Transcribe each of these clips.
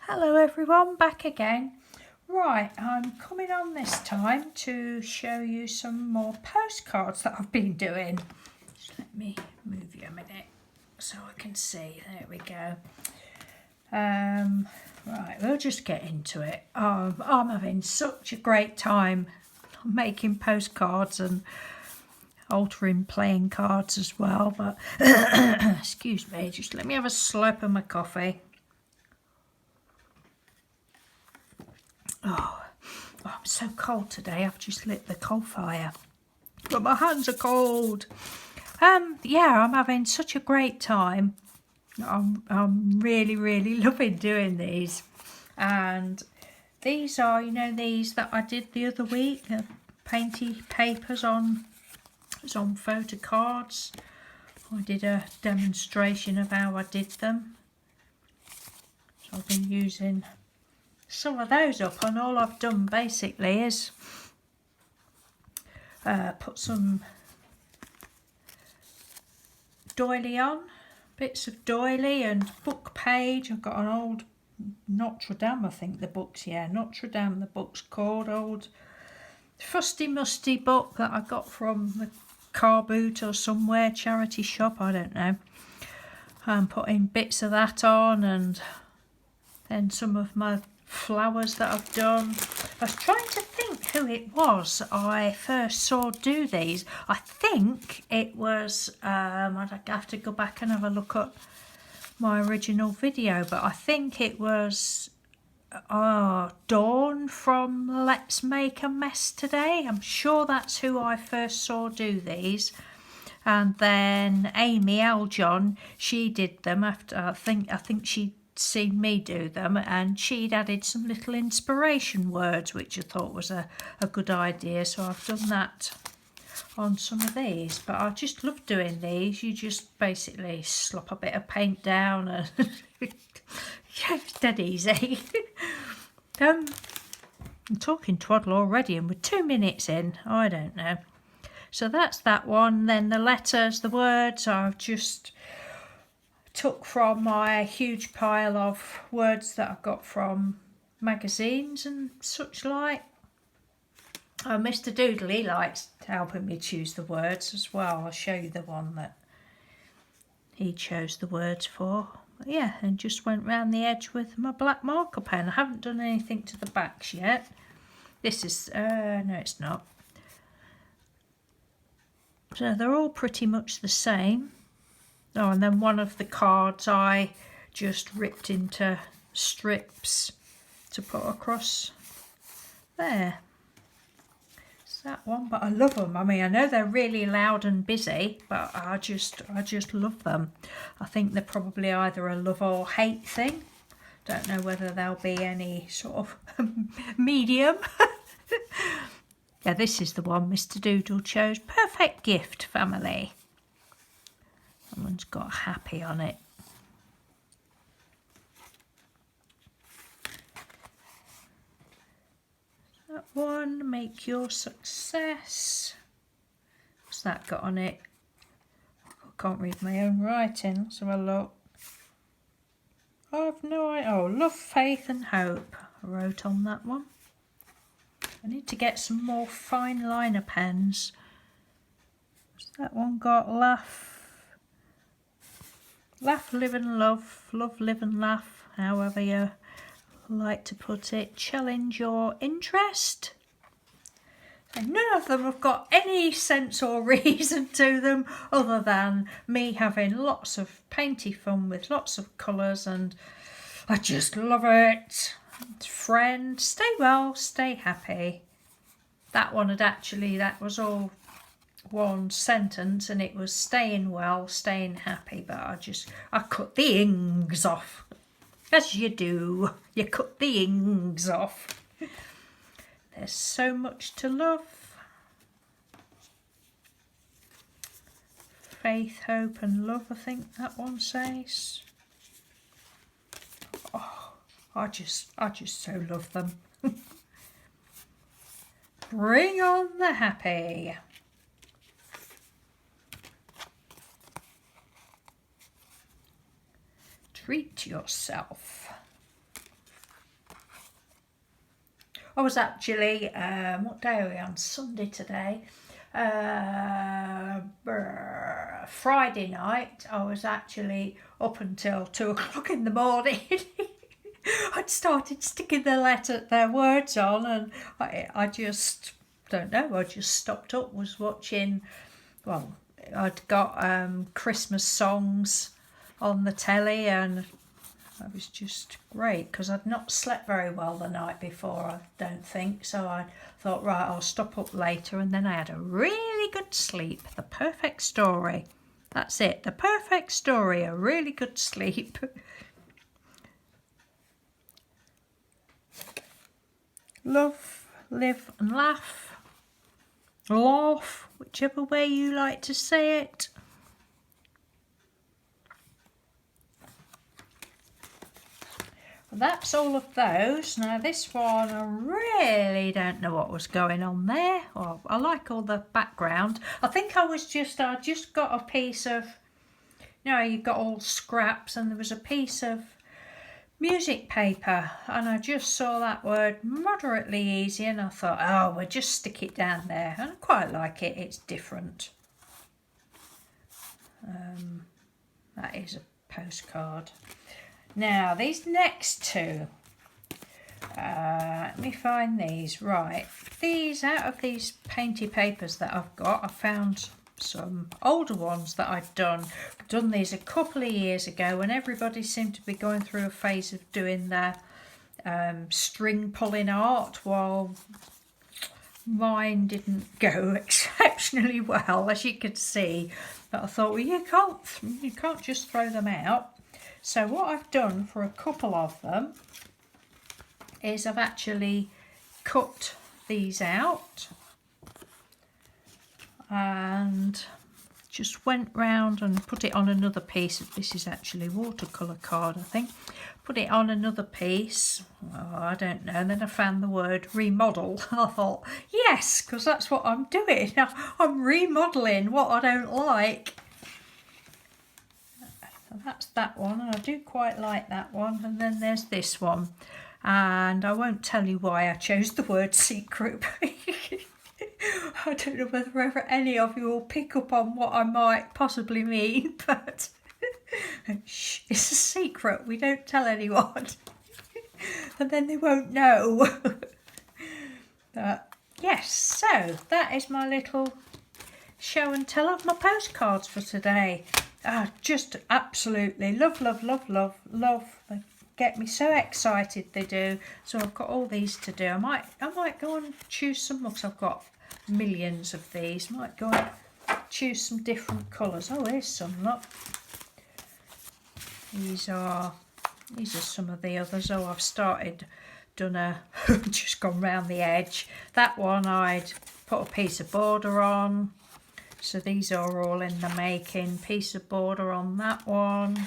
Hello everyone, back again. Right, I'm coming on this time to show you some more postcards that I've been doing. Just let me move you a minute so I can see. There we go. Right, we'll just get into it. I'm having such a great time making postcards and altering playing cards as well, but excuse me, just let me have a slurp of my coffee. Oh, I'm so cold today. I've just lit the coal fire, but my hands are cold. Yeah, I'm having such a great time. I'm really loving doing these, and these are, these that I did the other week. Painty papers on photo cards. I did a demonstration of how I did them. So I've been using some of those up, and all I've done basically is put some doily on, bits of doily and book page. I've got an old Notre Dame, I think the book's, Notre Dame the book's called, old fusty musty book that I got from the car boot or somewhere, charity shop, I don't know. I'm putting bits of that on, and then some of my flowers that I've done. I was trying to think who it was I first saw do these. I think it was, I'd have to go back and have a look at my original video, but I think it was Dawn from Let's Make a Mess Today. I'm sure that's who I first saw do these. And then Amy Aljon, she did them after, I think she'd seen me do them, and she'd added some little inspiration words, which I thought was a good idea. So I've done that on some of these, but I just love doing these. You just basically slop a bit of paint down and it's dead easy. I'm talking twaddle already, and we're 2 minutes in. I don't know. So that's that one. Then the letters, the words, I've just took from my huge pile of words that I've got from magazines and such like. Mr. Doodle, he likes helping me choose the words as well. I'll show you the one that he chose the words for. But yeah, and just went round the edge with my black marker pen. I haven't done anything to the backs yet. This is, no it's not. So they're all pretty much the same. Oh, and then one of the cards I just ripped into strips to put across there. It's that one, but I love them. I mean, I know they're really loud and busy, but I just love them. I think they're probably either a love or hate thing. Don't know whether there'll be any sort of medium. Yeah, this is the one Mr. Doodle chose. Perfect gift, family. That one's got happy on it. That one, make your success. What's that got on it? I can't read my own writing. Let's have a look. I've no idea. Oh, love, faith and hope. I wrote on that one. I need to get some more fine liner pens. What's that one got? Laugh, live and love, live and laugh, however you like to put it. Challenge your interest. And none of them have got any sense or reason to them other than me having lots of painty fun with lots of colours, and I just love it. Friend, stay well, stay happy. That one had actually, that was all one sentence, and it was staying well, staying happy, but I cut the ings off. As you do, you cut the ings off. There's so much to love. Faith, hope and love, I think that one says. Oh, I just so love them. Bring on the happy. Treat yourself. I was actually, what day are we on? Sunday today. Friday night, I was actually up until 2 o'clock in the morning. I'd started sticking their words on, and I just don't know. I just stopped up, was watching. Well, I'd got Christmas songs on the telly, and it was just great because I'd not slept very well the night before, I don't think. So I thought, right, I'll stop up later, and then I had a really good sleep. The perfect story. That's it. The perfect story. A really good sleep. Love, live and laugh. Laugh, whichever way you like to say it. That's all of those. Now this one, I really don't know what was going on there. Well, I like all the background. I think I just got a piece of, you got all scraps, and there was a piece of music paper, and I just saw that word moderately easy, and I thought, oh, we'll just stick it down there. And I quite like it. It's different. That is a postcard. Now, these next two, let me find these. Right, these, out of these painty papers that I've got, I found some older ones that I'd done these a couple of years ago when everybody seemed to be going through a phase of doing their string pulling art, while mine didn't go exceptionally well, as you could see. But I thought, well, you can't just throw them out. So what I've done for a couple of them is I've actually cut these out and just went round and put it on another piece. This is actually watercolour card, I think. Put it on another piece. Oh, I don't know. And then I found the word remodel. I thought, yes, because that's what I'm doing. I'm remodelling what I don't like. That's that one, and I do quite like that one. And then there's this one, and I won't tell you why I chose the word secret. I don't know whether ever any of you will pick up on what I might possibly mean, but shh, it's a secret. We don't tell anyone, and then they won't know. But yes, so that is my little show and tell of my postcards for today. Just absolutely love, love, love, love, love. They get me so excited, they do. So I've got all these to do. I might go and choose some more, because I've got millions of these. Might go and choose some different colours. Oh, here's some, look. These are some of the others. Oh, I've just gone round the edge. That one I'd put a piece of border on. So these are all in the making. Piece of border on that one.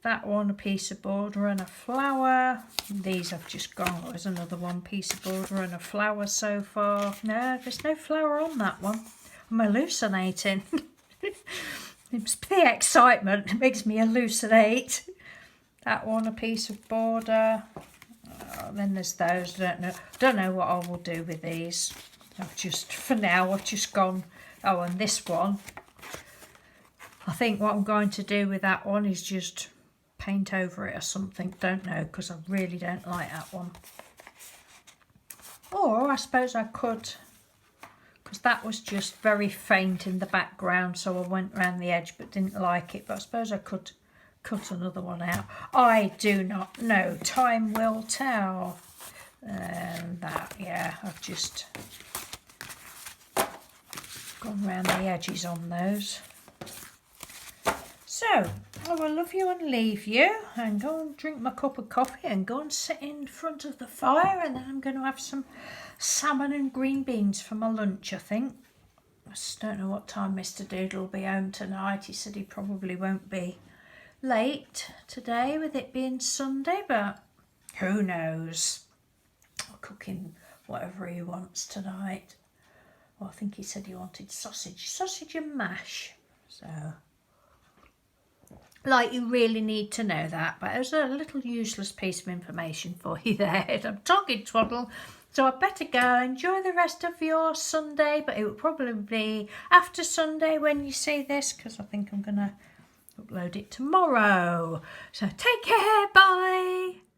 That one, a piece of border and a flower. These I've just gone, there's another one, piece of border and a flower so far. No, there's no flower on that one. I'm hallucinating. It's the excitement, it makes me hallucinate. That one, a piece of border. Then there's those, don't know what I will do with these. For now, I've just gone. Oh, and this one, I think what I'm going to do with that one is just paint over it or something. Don't know, because I really don't like that one. Or I suppose I could, because that was just very faint in the background, so I went round the edge but didn't like it. But I suppose I could cut another one out. I do not know. Time will tell. And that, yeah, I've just gone round the edges on those. So I will love you and leave you and go and drink my cup of coffee and go and sit in front of the fire, and then I'm going to have some salmon and green beans for my lunch, I think. I just don't know what time Mr. Doodle will be home tonight. He said he probably won't be late today with it being Sunday, but who knows. I'll cook him whatever he wants tonight. Well, I think he said he wanted sausage and mash. So like you really need to know that, but it was a little useless piece of information for you there. I'm talking twaddle, so I better go. Enjoy the rest of your Sunday, but it will probably be after Sunday when you see this, because I think I'm going to upload it tomorrow. So take care, bye.